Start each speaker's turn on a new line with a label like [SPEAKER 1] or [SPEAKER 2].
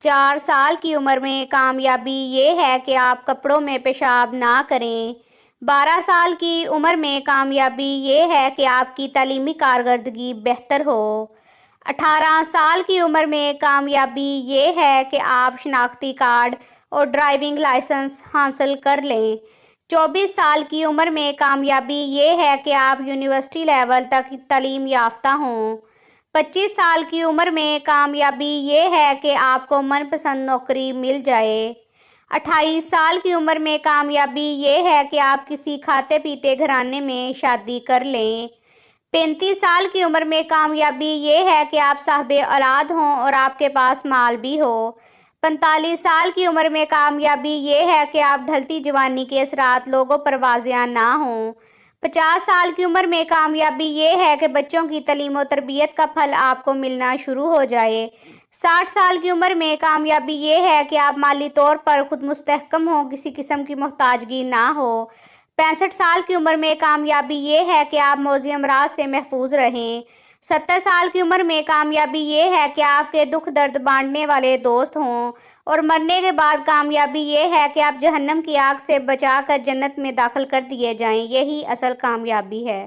[SPEAKER 1] 4 سال کی عمر میں کامیابی یہ ہے کہ آپ کپڑوں میں پیشاب نہ کریں۔ 12 سال کی عمر میں کامیابی یہ ہے کہ آپ کی تعلیمی کارکردگی بہتر ہو۔ 18 سال کی عمر میں کامیابی یہ ہے کہ آپ شناختی کارڈ اور ڈرائیونگ لائسنس حاصل کر لیں۔ 24 سال کی عمر میں کامیابی یہ ہے کہ آپ یونیورسٹی لیول تک تعلیم یافتہ ہوں۔ 25 سال کی عمر میں کامیابی یہ ہے کہ آپ کو من پسند نوکری مل جائے۔ 28 سال کی عمر میں کامیابی یہ ہے کہ آپ کسی کھاتے پیتے گھرانے میں شادی کر لیں۔ 35 سال کی عمر میں کامیابی یہ ہے کہ آپ صاحب اولاد ہوں اور آپ کے پاس مال بھی ہو۔ 45 سال کی عمر میں کامیابی یہ ہے کہ آپ ڈھلتی جوانی کے اثرات لوگوں پر واضح نہ ہوں۔ 50 سال کی عمر میں کامیابی یہ ہے کہ بچوں کی تعلیم و تربیت کا پھل آپ کو ملنا شروع ہو جائے۔ 60 سال کی عمر میں کامیابی یہ ہے کہ آپ مالی طور پر خود مستحکم ہوں، کسی قسم کی محتاجگی نہ ہو۔ 65 سال کی عمر میں کامیابی یہ ہے کہ آپ موذی امراض سے محفوظ رہیں۔ 70 سال کی عمر میں کامیابی یہ ہے کہ آپ کے دکھ درد بانٹنے والے دوست ہوں، اور مرنے کے بعد کامیابی یہ ہے کہ آپ جہنم کی آگ سے بچا کر جنت میں داخل کر دیے جائیں۔ یہی اصل کامیابی ہے۔